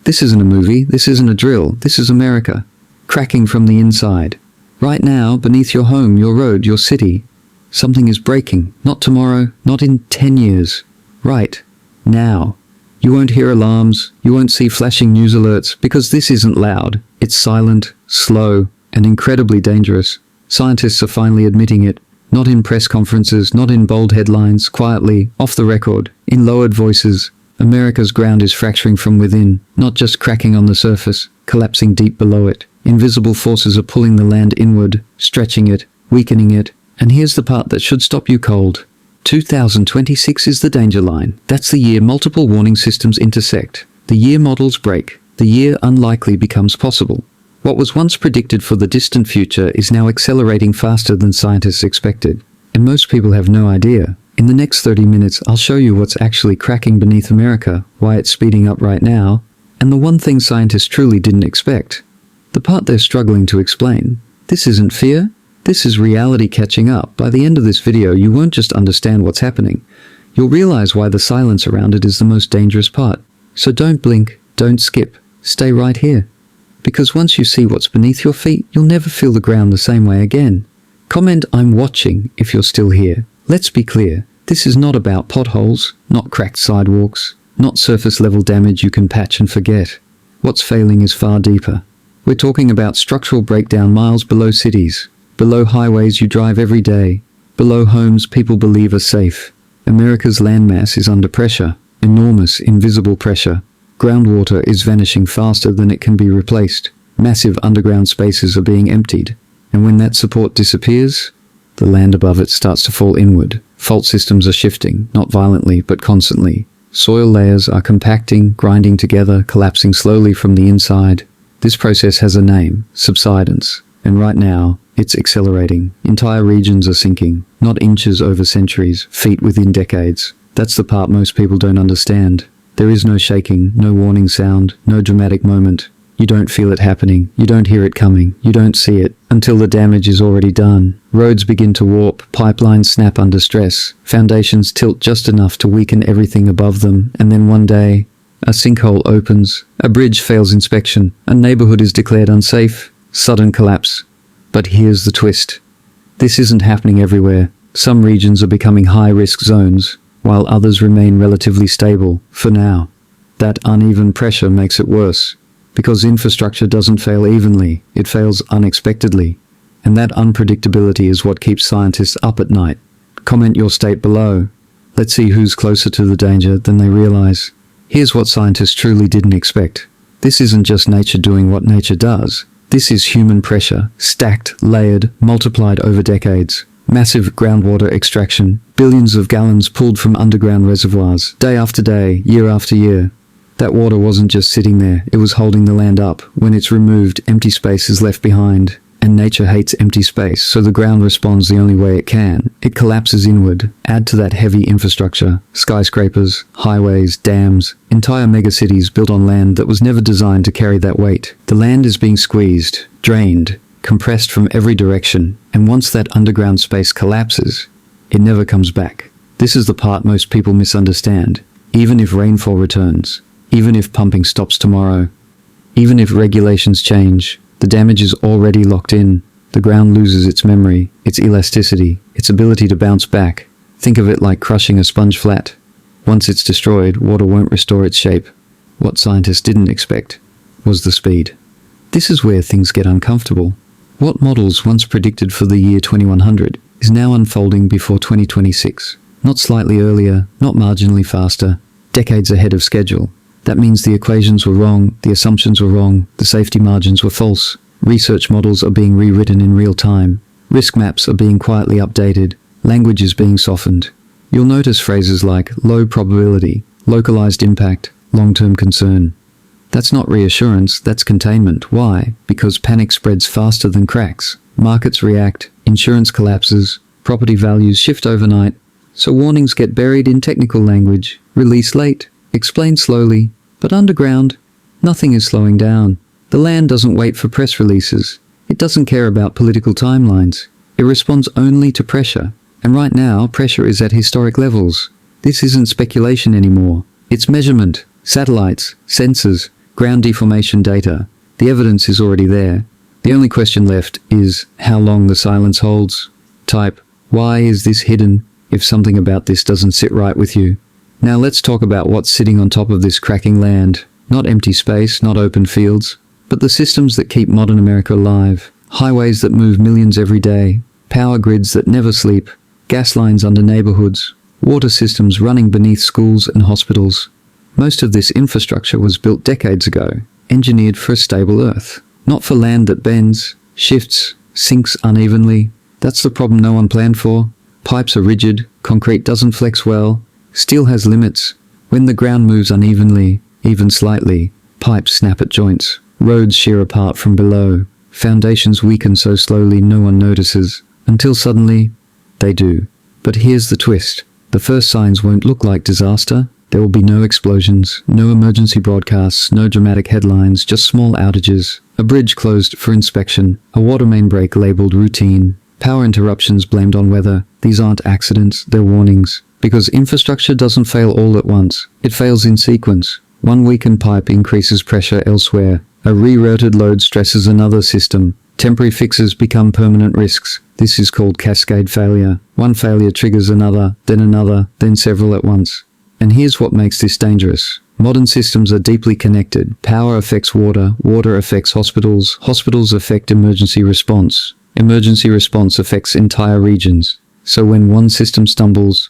This isn't a movie, this isn't a drill, this is America. Cracking from the inside. Right now, beneath your home, your road, your city. Something is breaking. Not tomorrow, not in 10 years. Right now. You won't hear alarms, you won't see flashing news alerts, because this isn't loud. It's silent, slow, and incredibly dangerous. Scientists are finally admitting it. Not in press conferences, not in bold headlines, quietly, off the record, in lowered voices. America's ground is fracturing from within, not just cracking on the surface, collapsing deep below it. Invisible forces are pulling the land inward, stretching it, weakening it. And here's the part that should stop you cold. 2026 is the danger line. That's the year multiple warning systems intersect. The year models break. The year unlikely becomes possible. What was once predicted for the distant future is now accelerating faster than scientists expected. And most people have no idea. In the next 30 minutes, I'll show you what's actually cracking beneath America, why it's speeding up right now, and the one thing scientists truly didn't expect. The part they're struggling to explain. This isn't fear. This is reality catching up. By the end of this video, you won't just understand what's happening. You'll realize why the silence around it is the most dangerous part. So don't blink, don't skip, stay right here. Because once you see what's beneath your feet, you'll never feel the ground the same way again. Comment "I'm watching" if you're still here. Let's be clear, this is not about potholes, not cracked sidewalks, not surface level damage you can patch and forget. What's failing is far deeper. We're talking about structural breakdown miles below cities, below highways you drive every day, below homes people believe are safe. America's landmass is under pressure, enormous, invisible pressure. Groundwater is vanishing faster than it can be replaced. Massive underground spaces are being emptied. And when that support disappears, the land above it starts to fall inward. Fault systems are shifting, not violently, but constantly. Soil layers are compacting, grinding together, collapsing slowly from the inside. This process has a name, subsidence. And right now, it's accelerating. Entire regions are sinking, not inches over centuries, feet within decades. That's the part most people don't understand. There is no shaking, no warning sound, no dramatic moment. You don't feel it happening, you don't hear it coming, you don't see it, until the damage is already done. Roads begin to warp, pipelines snap under stress, foundations tilt just enough to weaken everything above them, and then one day, a sinkhole opens, a bridge fails inspection, a neighborhood is declared unsafe, sudden collapse. But here's the twist. This isn't happening everywhere. Some regions are becoming high-risk zones, while others remain relatively stable, for now. That uneven pressure makes it worse, because infrastructure doesn't fail evenly, it fails unexpectedly. And that unpredictability is what keeps scientists up at night. Comment your state below. Let's see who's closer to the danger than they realize. Here's what scientists truly didn't expect. This isn't just nature doing what nature does. This is human pressure, stacked, layered, multiplied over decades. Massive groundwater extraction, billions of gallons pulled from underground reservoirs, day after day, year after year. That water wasn't just sitting there, it was holding the land up. When it's removed, empty space is left behind. And nature hates empty space, so the ground responds the only way it can. It collapses inward. Add to that heavy infrastructure, skyscrapers, highways, dams, entire megacities built on land that was never designed to carry that weight. The land is being squeezed, drained, compressed from every direction, and once that underground space collapses, it never comes back. This is the part most people misunderstand. Even if rainfall returns, even if pumping stops tomorrow, even if regulations change, the damage is already locked in. The ground loses its memory, its elasticity, its ability to bounce back. Think of it like crushing a sponge flat. Once it's destroyed, water won't restore its shape. What scientists didn't expect was the speed. This is where things get uncomfortable. What models once predicted for the year 2100 is now unfolding before 2026. Not slightly earlier, not marginally faster, decades ahead of schedule. That means the equations were wrong, the assumptions were wrong, the safety margins were false. Research models are being rewritten in real time. Risk maps are being quietly updated. Language is being softened. You'll notice phrases like low probability, localized impact, long-term concern. That's not reassurance, that's containment. Why? Because panic spreads faster than cracks. Markets react, insurance collapses, property values shift overnight. So warnings get buried in technical language, released late, explained slowly, but underground, nothing is slowing down. The land doesn't wait for press releases. It doesn't care about political timelines. It responds only to pressure. And right now, pressure is at historic levels. This isn't speculation anymore. It's measurement, satellites, sensors, Ground deformation data. The evidence is already there. The only question left is how long the silence holds. Type, why is this hidden, if something about this doesn't sit right with you? Now let's talk about what's sitting on top of this cracking land. Not empty space, not open fields, but the systems that keep modern America alive. Highways that move millions every day. Power grids that never sleep. Gas lines under neighborhoods. Water systems running beneath schools and hospitals. Most of this infrastructure was built decades ago, engineered for a stable Earth. Not for land that bends, shifts, sinks unevenly. That's the problem no one planned for. Pipes are rigid, concrete doesn't flex well, steel has limits. When the ground moves unevenly, even slightly, pipes snap at joints, roads shear apart from below, foundations weaken so slowly no one notices, until suddenly, they do. But here's the twist. The first signs won't look like disaster. There will be no explosions, no emergency broadcasts, no dramatic headlines, just small outages. A bridge closed for inspection, a water main break labeled routine, power interruptions blamed on weather. These aren't accidents, they're warnings. Because infrastructure doesn't fail all at once. It fails in sequence. One weakened pipe increases pressure elsewhere. A rerouted load stresses another system. Temporary fixes become permanent risks. This is called cascade failure. One failure triggers another, then several at once. And here's what makes this dangerous. Modern systems are deeply connected. Power affects water, water affects hospitals, hospitals affect emergency response affects entire regions. So when one system stumbles,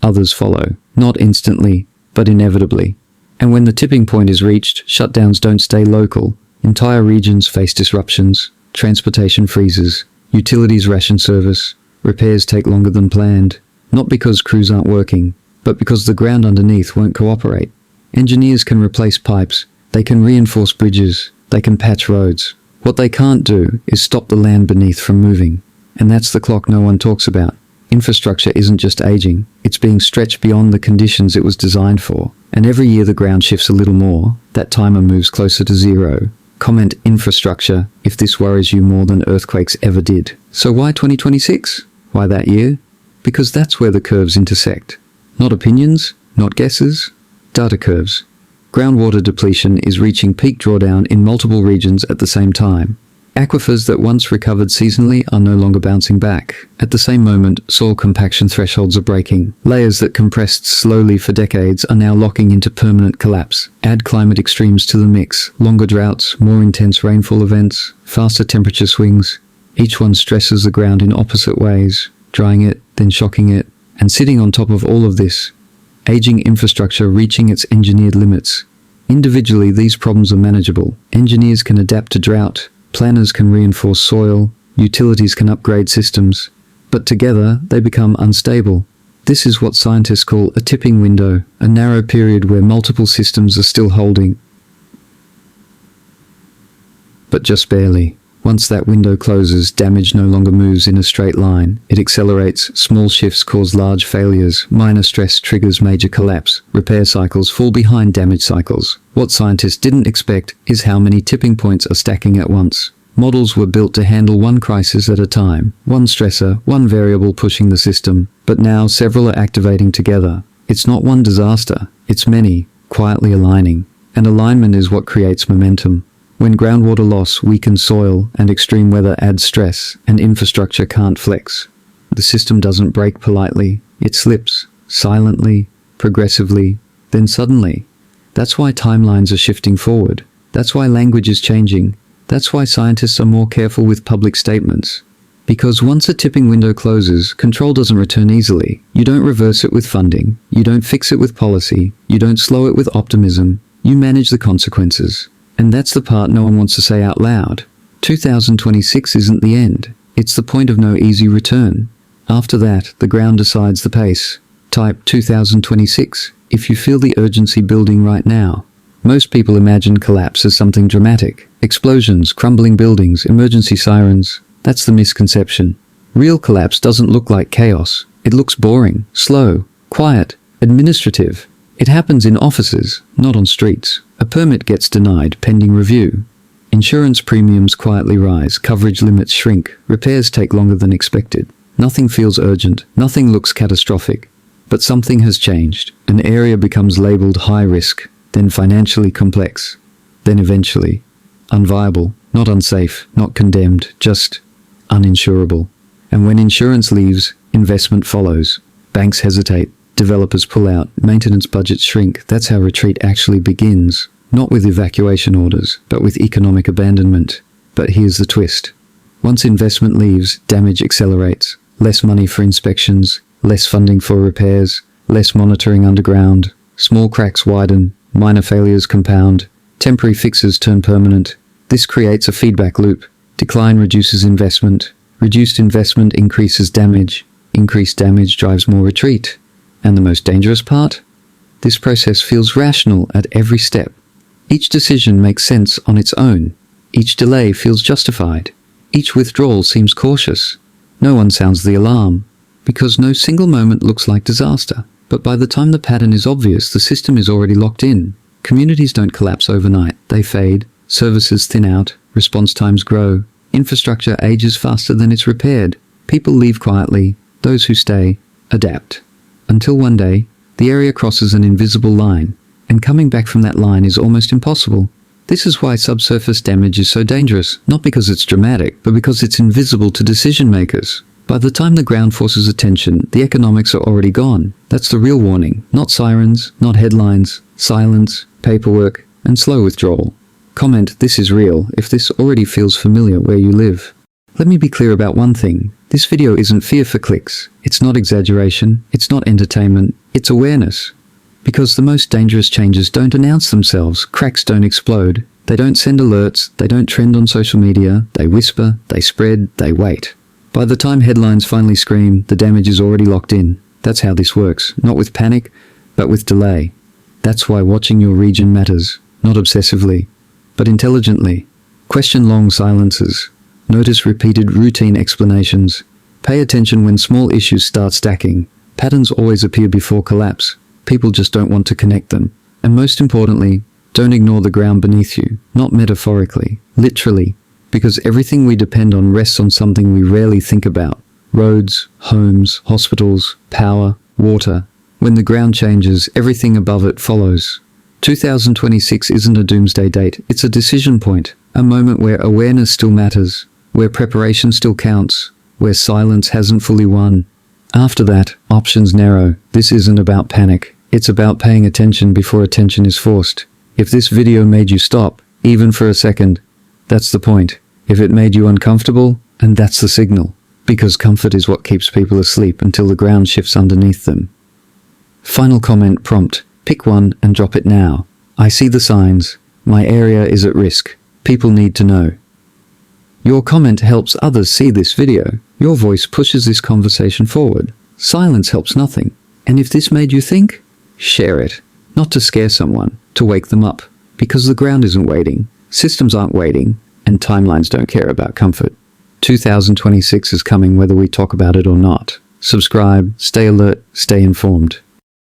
others follow. Not instantly, but inevitably. And when the tipping point is reached, shutdowns don't stay local. Entire regions face disruptions. Transportation freezes. Utilities ration service. Repairs take longer than planned. Not because crews aren't working, but because the ground underneath won't cooperate. Engineers can replace pipes, they can reinforce bridges, they can patch roads. What they can't do is stop the land beneath from moving. And that's the clock no one talks about. Infrastructure isn't just aging, it's being stretched beyond the conditions it was designed for. And every year the ground shifts a little more, that timer moves closer to zero. Comment infrastructure if this worries you more than earthquakes ever did. So why 2026? Why that year? Because that's where the curves intersect. Not opinions, not guesses, data curves. Groundwater depletion is reaching peak drawdown in multiple regions at the same time. Aquifers that once recovered seasonally are no longer bouncing back. At the same moment, soil compaction thresholds are breaking. Layers that compressed slowly for decades are now locking into permanent collapse. Add climate extremes to the mix. Longer droughts, more intense rainfall events, faster temperature swings. Each one stresses the ground in opposite ways, drying it, then shocking it. And sitting on top of all of this, aging infrastructure reaching its engineered limits. Individually, these problems are manageable. Engineers can adapt to drought, planners can reinforce soil, utilities can upgrade systems, but together they become unstable. This is what scientists call a tipping window, a narrow period where multiple systems are still holding. But just barely. Once that window closes, damage no longer moves in a straight line. It accelerates, small shifts cause large failures, minor stress triggers major collapse, repair cycles fall behind damage cycles. What scientists didn't expect is how many tipping points are stacking at once. Models were built to handle one crisis at a time, one stressor, one variable pushing the system, but now several are activating together. It's not one disaster, it's many, quietly aligning. And alignment is what creates momentum. When groundwater loss weakens soil and extreme weather adds stress and infrastructure can't flex, the system doesn't break politely, it slips, silently, progressively, then suddenly. That's why timelines are shifting forward. That's why language is changing. That's why scientists are more careful with public statements. Because once a tipping window closes, control doesn't return easily. You don't reverse it with funding. You don't fix it with policy. You don't slow it with optimism. You manage the consequences. And that's the part no one wants to say out loud. 2026 isn't the end. It's the point of no easy return. After that, the ground decides the pace. Type 2026 if you feel the urgency building right now. Most people imagine collapse as something dramatic. Explosions, crumbling buildings, emergency sirens. That's the misconception. Real collapse doesn't look like chaos. It looks boring, slow, quiet, administrative. It happens in offices, not on streets. A permit gets denied pending review. Insurance premiums quietly rise, coverage limits shrink, repairs take longer than expected. Nothing feels urgent, nothing looks catastrophic. But something has changed. An area becomes labeled high risk, then financially complex, then eventually. Unviable, not unsafe, not condemned, just uninsurable. And when insurance leaves, investment follows. Banks hesitate, developers pull out, maintenance budgets shrink. That's how retreat actually begins. Not with evacuation orders, but with economic abandonment. But here's the twist. Once investment leaves, damage accelerates. Less money for inspections, less funding for repairs, less monitoring underground. Small cracks widen, minor failures compound, temporary fixes turn permanent. This creates a feedback loop. Decline reduces investment. Reduced investment increases damage. Increased damage drives more retreat. And the most dangerous part? This process feels rational at every step. Each decision makes sense on its own. Each delay feels justified. Each withdrawal seems cautious. No one sounds the alarm, because no single moment looks like disaster. But by the time the pattern is obvious, the system is already locked in. Communities don't collapse overnight. They fade, services thin out, response times grow, infrastructure ages faster than it's repaired. People leave quietly. Those who stay adapt. Until one day, the area crosses an invisible line, and coming back from that line is almost impossible. This is why subsurface damage is so dangerous, not because it's dramatic, but because it's invisible to decision makers. By the time the ground forces attention, the economics are already gone. That's the real warning. Not sirens, not headlines, silence, paperwork, and slow withdrawal. Comment, this is real, if this already feels familiar where you live. Let me be clear about one thing. This video isn't fear for clicks. It's not exaggeration. It's not entertainment. It's awareness. Because the most dangerous changes don't announce themselves. Cracks don't explode. They don't send alerts. They don't trend on social media. They whisper. They spread. They wait. By the time headlines finally scream, the damage is already locked in. That's how this works. Not with panic, but with delay. That's why watching your region matters. Not obsessively, but intelligently. Question long silences. Notice repeated routine explanations. Pay attention when small issues start stacking. Patterns always appear before collapse. People just don't want to connect them. And most importantly, don't ignore the ground beneath you. Not metaphorically, literally. Because everything we depend on rests on something we rarely think about. Roads, homes, hospitals, power, water. When the ground changes, everything above it follows. 2026 isn't a doomsday date. It's a decision point. A moment where awareness still matters. Where preparation still counts. Where silence hasn't fully won. After that, options narrow. This isn't about panic. It's about paying attention before attention is forced. If this video made you stop, even for a second, that's the point. If it made you uncomfortable, and that's the signal. Because comfort is what keeps people asleep until the ground shifts underneath them. Final comment prompt. Pick one and drop it now. I see the signs. My area is at risk. People need to know. Your comment helps others see this video. Your voice pushes this conversation forward. Silence helps nothing. And if this made you think, share it. Not to scare someone, to wake them up. Because the ground isn't waiting, systems aren't waiting, and timelines don't care about comfort. 2026 is coming whether we talk about it or not. Subscribe, stay alert, stay informed.